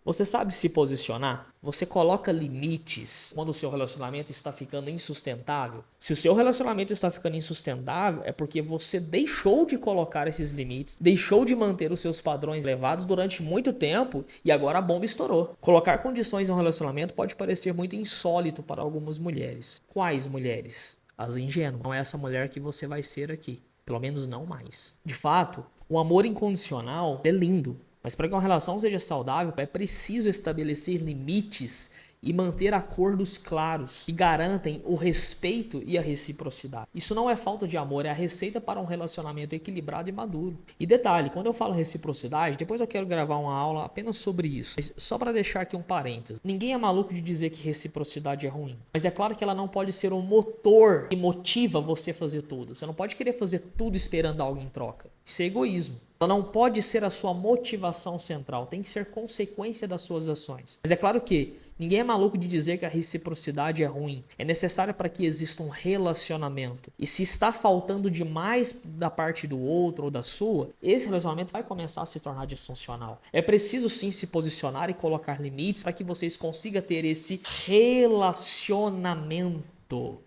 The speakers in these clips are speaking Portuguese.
Você sabe se posicionar? Você coloca limites quando o seu relacionamento está ficando insustentável? Se o seu relacionamento está ficando insustentável, é porque você deixou de colocar esses limites, deixou de manter os seus padrões elevados durante muito tempo e agora a bomba estourou. Colocar condições em um relacionamento pode parecer muito insólito para algumas mulheres. Quais mulheres? As ingênuas. Não é essa mulher que você vai ser aqui. Pelo menos não mais. De fato, o amor incondicional é lindo. Mas para que uma relação seja saudável, é preciso estabelecer limites e manter acordos claros que garantem o respeito e a reciprocidade. Isso não é falta de amor, é a receita para um relacionamento equilibrado e maduro. E detalhe, quando eu falo reciprocidade, depois eu quero gravar uma aula apenas sobre isso. Mas só para deixar aqui um parênteses. Ninguém é maluco de dizer que reciprocidade é ruim. Mas é claro que ela não pode ser o motor que motiva você a fazer tudo. Você não pode querer fazer tudo esperando algo em troca. Isso é egoísmo. Ela não pode ser a sua motivação central, tem que ser consequência das suas ações. Mas é claro que ninguém é maluco de dizer que a reciprocidade é ruim. É necessária para que exista um relacionamento. E se está faltando demais da parte do outro ou da sua, esse relacionamento vai começar a se tornar disfuncional. É preciso sim se posicionar e colocar limites para que vocês consigam ter esse relacionamento.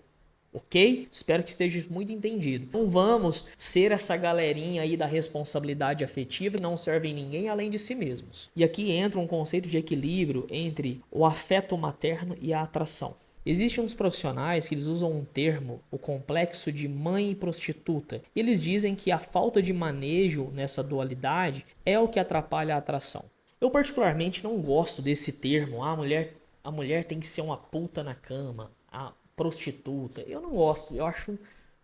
Ok? Espero que esteja muito entendido. Não vamos ser essa galerinha aí da responsabilidade afetiva que não serve em ninguém além de si mesmos. E aqui entra um conceito de equilíbrio entre o afeto materno e a atração. Existem uns profissionais que eles usam um termo, o complexo de mãe prostituta. E eles dizem que a falta de manejo nessa dualidade é o que atrapalha a atração. Eu particularmente não gosto desse termo, a mulher tem que ser uma puta na cama, prostituta. Eu não gosto, eu acho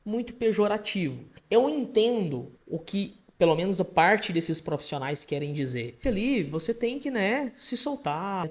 muito pejorativo. Eu entendo o que, pelo menos a parte desses profissionais querem dizer. Ali você tem que, se soltar.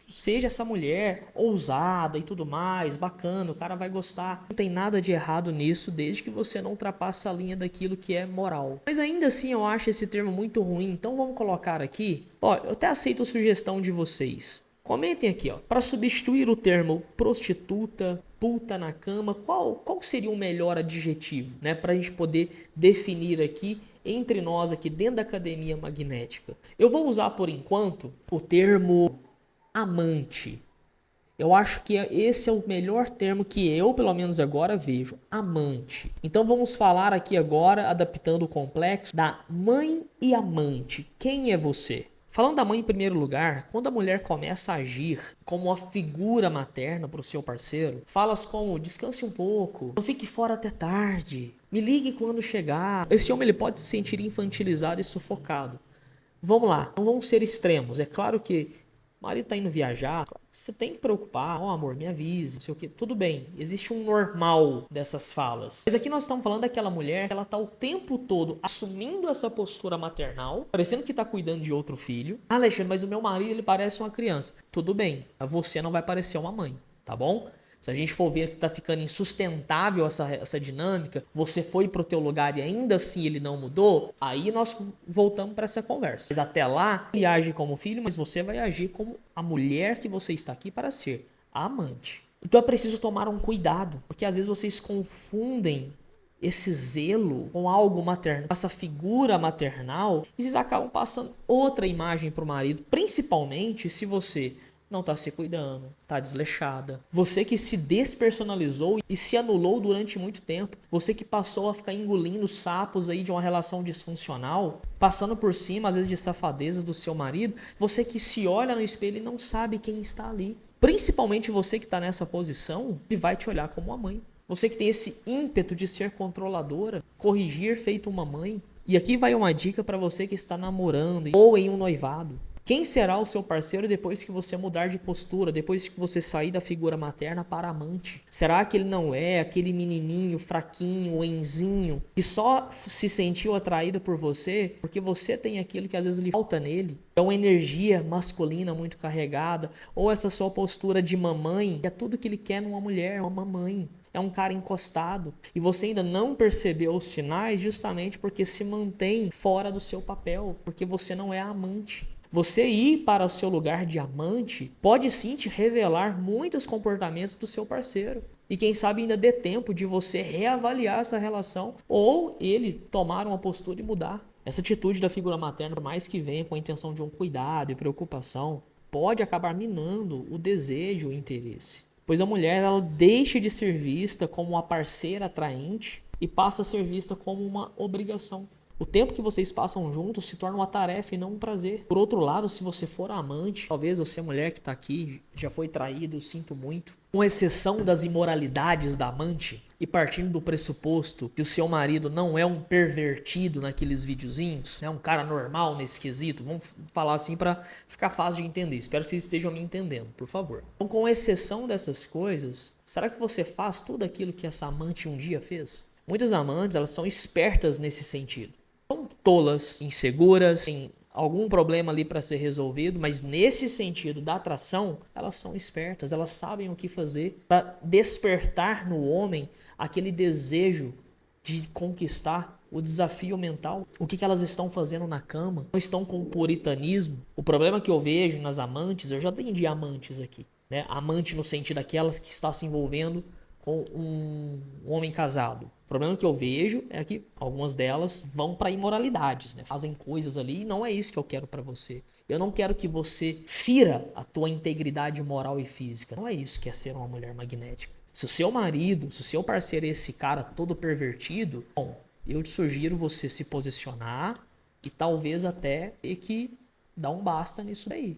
Seja essa mulher ousada e tudo mais, bacana, o cara vai gostar. Não tem nada de errado nisso, desde que você não ultrapasse a linha daquilo que é moral. Mas ainda assim eu acho esse termo muito ruim, então vamos colocar aqui. Eu até aceito a sugestão de vocês. Comentem aqui, para substituir o termo prostituta, puta na cama, qual seria o melhor adjetivo, para a gente poder definir aqui entre nós aqui dentro da academia magnética. Eu vou usar por enquanto o termo amante. Eu acho que esse é o melhor termo que eu, pelo menos agora, vejo. Amante. Então vamos falar aqui agora, adaptando o complexo, da mãe e amante. Quem é você? Falando da mãe em primeiro lugar, quando a mulher começa a agir como uma figura materna para o seu parceiro, falas como descanse um pouco, não fique fora até tarde, me ligue quando chegar. Esse homem ele pode se sentir infantilizado e sufocado. Vamos lá, não vamos ser extremos. É claro que o marido tá indo viajar, você tem que preocupar. Amor, me avise, não sei o que. Tudo bem, existe um normal dessas falas. Mas aqui nós estamos falando daquela mulher que ela tá o tempo todo assumindo essa postura maternal, parecendo que tá cuidando de outro filho. Alexandre, mas o meu marido, ele parece uma criança. Tudo bem, você não vai parecer uma mãe, tá bom? Se a gente for ver que tá ficando insustentável essa dinâmica, você foi pro teu lugar e ainda assim ele não mudou, aí nós voltamos para essa conversa. Mas até lá, ele age como filho, mas você vai agir como a mulher que você está aqui para ser, a amante. Então é preciso tomar um cuidado, porque às vezes vocês confundem esse zelo com algo maternal, essa figura maternal, e vocês acabam passando outra imagem pro marido, principalmente se você não tá se cuidando, tá desleixada. Você que se despersonalizou e se anulou durante muito tempo. Você que passou a ficar engolindo sapos aí de uma relação disfuncional, passando por cima, às vezes, de safadezas do seu marido. Você que se olha no espelho e não sabe quem está ali. Principalmente você que tá nessa posição, ele vai te olhar como uma mãe. Você que tem esse ímpeto de ser controladora, corrigir feito uma mãe. E aqui vai uma dica para você que está namorando ou em um noivado. Quem será o seu parceiro depois que você mudar de postura, depois que você sair da figura materna para amante? Será que ele não é aquele menininho fraquinho, enzinho, que só se sentiu atraído por você porque você tem aquilo que às vezes lhe falta nele? É uma energia masculina muito carregada, ou essa sua postura de mamãe, que é tudo que ele quer numa mulher, uma mamãe. É um cara encostado e você ainda não percebeu os sinais justamente porque se mantém fora do seu papel, porque você não é a amante. Você ir para o seu lugar de amante pode sim te revelar muitos comportamentos do seu parceiro. E quem sabe ainda dê tempo de você reavaliar essa relação ou ele tomar uma postura e mudar. Essa atitude da figura materna, por mais que venha com a intenção de um cuidado e preocupação, pode acabar minando o desejo, o interesse. Pois a mulher ela deixa de ser vista como uma parceira atraente e passa a ser vista como uma obrigação. O tempo que vocês passam juntos se torna uma tarefa e não um prazer. Por outro lado, se você for amante, talvez você, mulher que está aqui, já foi traída, eu sinto muito. Com exceção das imoralidades da amante e partindo do pressuposto que o seu marido não é um pervertido naqueles videozinhos, é um cara normal nesse quesito, vamos falar assim para ficar fácil de entender. Espero que vocês estejam me entendendo, por favor. Então, com exceção dessas coisas, será que você faz tudo aquilo que essa amante um dia fez? Muitas amantes, elas são espertas nesse sentido. São tolas, inseguras, têm algum problema ali para ser resolvido, mas nesse sentido da atração, elas são espertas, elas sabem o que fazer para despertar no homem aquele desejo de conquistar, o desafio mental. O que elas estão fazendo na cama? Não estão com o puritanismo? O problema que eu vejo nas amantes, eu já atendi amantes aqui, né? Amante no sentido daquelas que está se envolvendo com um homem casado. O problema que eu vejo é que algumas delas vão para imoralidades, né? Fazem coisas ali e não é isso que eu quero para você. Eu não quero que você fira a tua integridade moral e física. Não é isso que é ser uma mulher magnética. Se o seu marido, se o seu parceiro é esse cara todo pervertido, bom, eu te sugiro você se posicionar e talvez até ter que dar um basta nisso daí.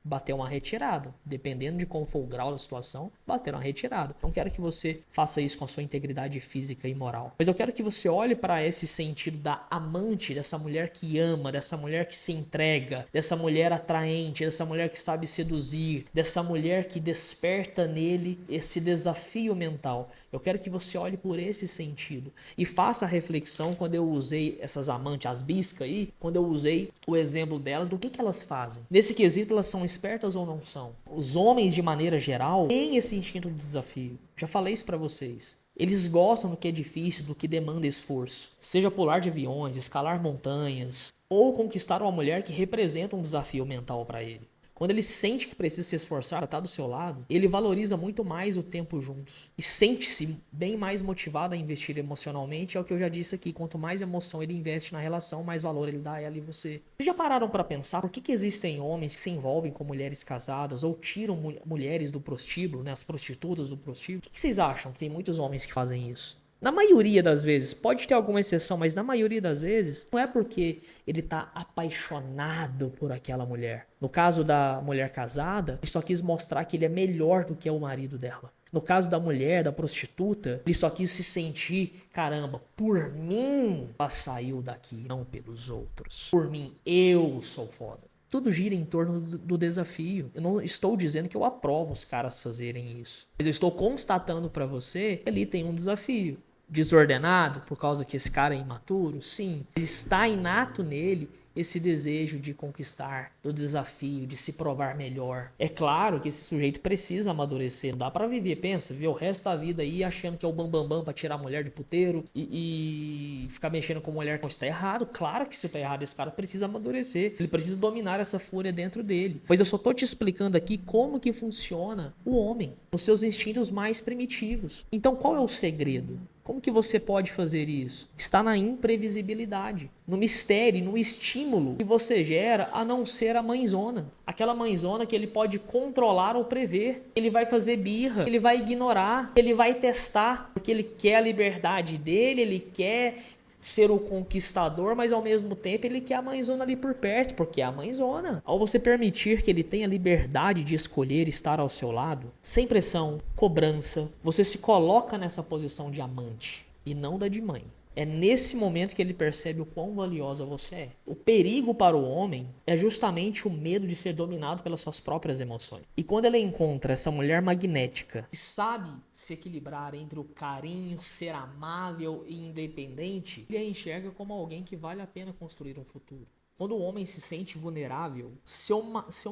Bater uma retirada. Dependendo de como for o grau da situação, bater uma retirada. Não quero que você faça isso com a sua integridade física e moral. Mas eu quero que você olhe para esse sentido da amante, dessa mulher que ama, dessa mulher que se entrega, dessa mulher atraente, dessa mulher que sabe seduzir, dessa mulher que desperta nele esse desafio mental. Eu quero que você olhe por esse sentido e faça a reflexão quando eu usei essas amantes, as biscas aí, quando eu usei o exemplo delas, do que elas fazem. Nesse quesito, elas são espertas ou não são? Os homens, de maneira geral, têm esse instinto de desafio. Já falei isso pra vocês. Eles gostam do que é difícil, do que demanda esforço. Seja pular de aviões, escalar montanhas, ou conquistar uma mulher que representa um desafio mental pra ele. Quando ele sente que precisa se esforçar para estar do seu lado, ele valoriza muito mais o tempo juntos. E sente-se bem mais motivado a investir emocionalmente. É o que eu já disse aqui. Quanto mais emoção ele investe na relação, mais valor ele dá a ela e você. Vocês já pararam para pensar por que existem homens que se envolvem com mulheres casadas ou tiram mulheres do prostíbulo, né, as prostitutas do prostíbulo? O que vocês acham que tem muitos homens que fazem isso? Na maioria das vezes, pode ter alguma exceção, mas na maioria das vezes, não é porque ele tá apaixonado por aquela mulher. No caso da mulher casada, ele só quis mostrar que ele é melhor do que o marido dela. No caso da mulher, da prostituta, ele só quis se sentir, caramba, por mim ela saiu daqui, não pelos outros. Por mim, eu sou foda. Tudo gira em torno do desafio. Eu não estou dizendo que eu aprovo os caras fazerem isso. Mas eu estou constatando pra você que ali tem um desafio. Desordenado por causa que esse cara é imaturo? Sim. Mas está inato nele esse desejo de conquistar, do desafio, de se provar melhor. É claro que esse sujeito precisa amadurecer. Não dá pra viver, pensa, viver o resto da vida aí achando que é o bambambam pra tirar a mulher de puteiro e ficar mexendo com mulher que está errado. Claro que isso tá errado, esse cara precisa amadurecer. Ele precisa dominar essa fúria dentro dele. Pois eu só tô te explicando aqui como que funciona o homem, os seus instintos mais primitivos. Então qual é o segredo? Como que você pode fazer isso? Está na imprevisibilidade, no mistério, no estímulo que você gera a não ser a mãezona. Aquela mãezona que ele pode controlar ou prever. Ele vai fazer birra, ele vai ignorar, ele vai testar, porque ele quer a liberdade dele, ele quer ser o conquistador, mas ao mesmo tempo ele quer a mãezona ali por perto, porque é a mãezona. Ao você permitir que ele tenha liberdade de escolher estar ao seu lado, sem pressão, cobrança, você se coloca nessa posição de amante e não da de mãe. É nesse momento que ele percebe o quão valiosa você é. O perigo para o homem é justamente o medo de ser dominado pelas suas próprias emoções. E quando ele encontra essa mulher magnética que sabe se equilibrar entre o carinho, ser amável e independente, ele a enxerga como alguém que vale a pena construir um futuro. Quando o homem se sente vulnerável, seu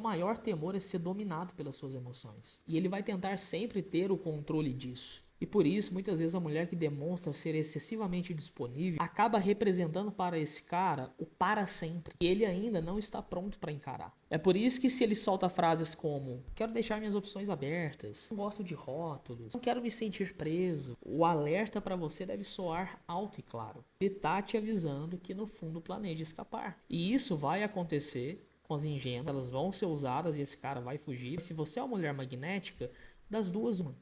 maior temor é ser dominado pelas suas emoções. E ele vai tentar sempre ter o controle disso. E por isso, muitas vezes a mulher que demonstra ser excessivamente disponível acaba representando para esse cara o para sempre. E ele ainda não está pronto para encarar. É por isso que se ele solta frases como: quero deixar minhas opções abertas, não gosto de rótulos, não quero me sentir preso, o alerta para você deve soar alto e claro. Ele está te avisando que no fundo planeja escapar. E isso vai acontecer com as ingênuas, elas vão ser usadas e esse cara vai fugir. Se você é uma mulher magnética, das duas, uma.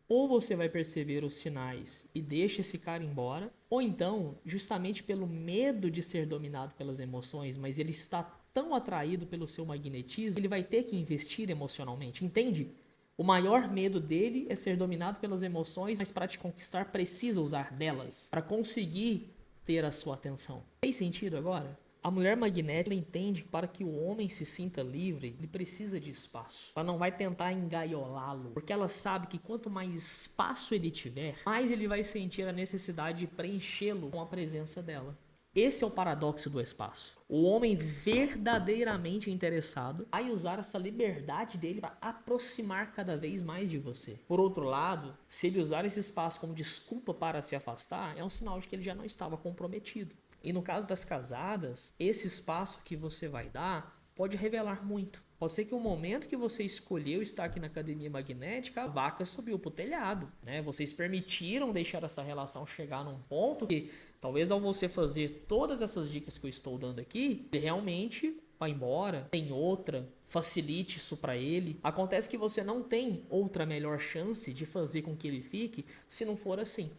Ou você vai perceber os sinais e deixa esse cara embora, ou então, justamente pelo medo de ser dominado pelas emoções, mas ele está tão atraído pelo seu magnetismo, ele vai ter que investir emocionalmente, entende? O maior medo dele é ser dominado pelas emoções, mas para te conquistar precisa usar delas para conseguir ter a sua atenção. Fez sentido agora? A mulher magnética entende que para que o homem se sinta livre, ele precisa de espaço. Ela não vai tentar engaiolá-lo, porque ela sabe que quanto mais espaço ele tiver, mais ele vai sentir a necessidade de preenchê-lo com a presença dela. Esse é o paradoxo do espaço. O homem verdadeiramente interessado vai usar essa liberdade dele para aproximar cada vez mais de você. Por outro lado, se ele usar esse espaço como desculpa para se afastar, é um sinal de que ele já não estava comprometido. E no caso das casadas, esse espaço que você vai dar pode revelar muito. Pode ser que o momento que você escolheu estar aqui na Academia Magnética, a vaca subiu pro telhado, né? Vocês permitiram deixar essa relação chegar num ponto que talvez ao você fazer todas essas dicas que eu estou dando aqui, ele realmente vai embora, tem outra, facilite isso para ele. Acontece que você não tem outra melhor chance de fazer com que ele fique se não for assim,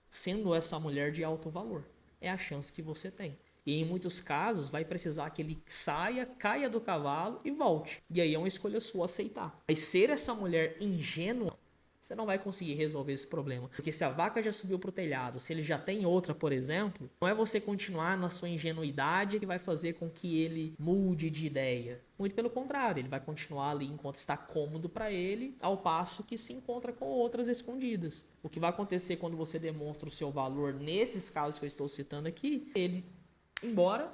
sendo essa mulher de alto valor. É a chance que você tem. E em muitos casos vai precisar que ele saia, caia do cavalo e volte. E aí é uma escolha sua aceitar. Mas ser essa mulher ingênua, você não vai conseguir resolver esse problema. Porque se a vaca já subiu pro telhado, se ele já tem outra, por exemplo, não é você continuar na sua ingenuidade que vai fazer com que ele mude de ideia. Muito pelo contrário, ele vai continuar ali enquanto está cômodo para ele, ao passo que se encontra com outras escondidas. O que vai acontecer quando você demonstra o seu valor nesses casos que eu estou citando aqui, ele embora,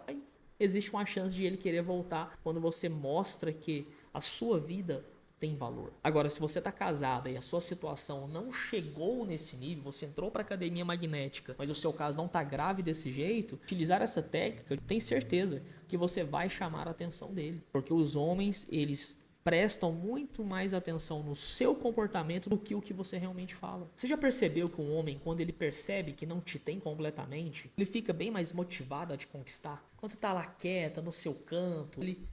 existe uma chance de ele querer voltar quando você mostra que a sua vida tem valor. Agora, se você está casada e a sua situação não chegou nesse nível, você entrou para a Academia Magnética, mas o seu caso não está grave desse jeito, utilizar essa técnica, tem certeza que você vai chamar a atenção dele. Porque os homens, eles prestam muito mais atenção no seu comportamento do que o que você realmente fala. Você já percebeu que um homem, quando ele percebe que não te tem completamente, ele fica bem mais motivado a te conquistar? Quando você tá lá quieta, no seu canto, ele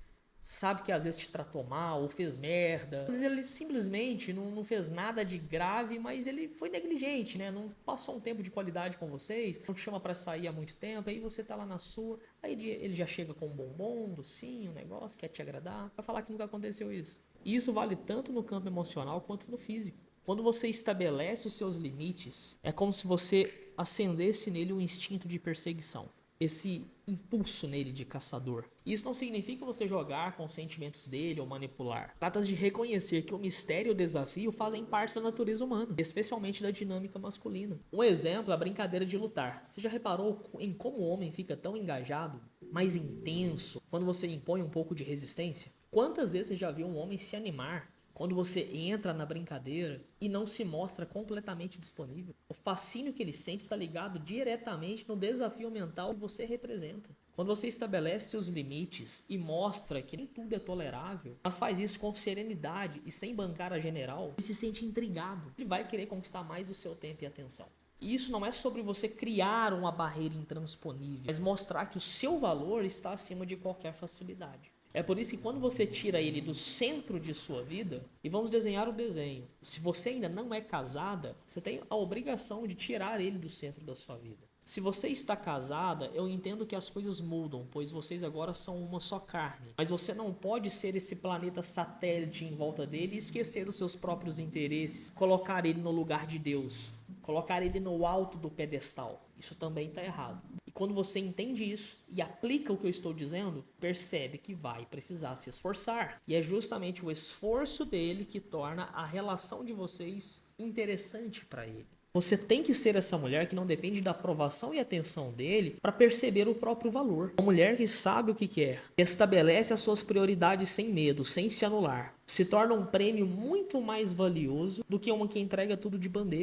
sabe que às vezes te tratou mal ou fez merda. Às vezes ele simplesmente não fez nada de grave, mas ele foi negligente, né? Não passou um tempo de qualidade com vocês, não te chama pra sair há muito tempo, aí você tá lá na sua, aí ele já chega com um bombom, um docinho, um negócio, quer te agradar, vai falar que nunca aconteceu isso. E isso vale tanto no campo emocional quanto no físico. Quando você estabelece os seus limites, é como se você acendesse nele um instinto de perseguição. Esse impulso nele de caçador. Isso não significa você jogar com os sentimentos dele ou manipular. Trata de reconhecer que o mistério e o desafio fazem parte da natureza humana, especialmente da dinâmica masculina. Um exemplo é a brincadeira de lutar. Você já reparou em como o homem fica tão engajado, mais intenso, quando você impõe um pouco de resistência? Quantas vezes você já viu um homem se animar quando você entra na brincadeira e não se mostra completamente disponível? O fascínio que ele sente está ligado diretamente no desafio mental que você representa. Quando você estabelece seus limites e mostra que nem tudo é tolerável, mas faz isso com serenidade e sem bancar a general, ele se sente intrigado. Ele vai querer conquistar mais do seu tempo e atenção. E isso não é sobre você criar uma barreira intransponível, mas mostrar que o seu valor está acima de qualquer facilidade. É por isso que quando você tira ele do centro de sua vida, e vamos desenhar o desenho, se você ainda não é casada, você tem a obrigação de tirar ele do centro da sua vida. Se você está casada, eu entendo que as coisas mudam, pois vocês agora são uma só carne. Mas você não pode ser esse planeta satélite em volta dele e esquecer os seus próprios interesses, colocar ele no lugar de Deus, colocar ele no alto do pedestal. Isso também está errado. E quando você entende isso e aplica o que eu estou dizendo, percebe que vai precisar se esforçar. E é justamente o esforço dele que torna a relação de vocês interessante para ele. Você tem que ser essa mulher que não depende da aprovação e atenção dele para perceber o próprio valor. Uma mulher que sabe o que quer, que estabelece as suas prioridades sem medo, sem se anular. Se torna um prêmio muito mais valioso do que uma que entrega tudo de bandeja.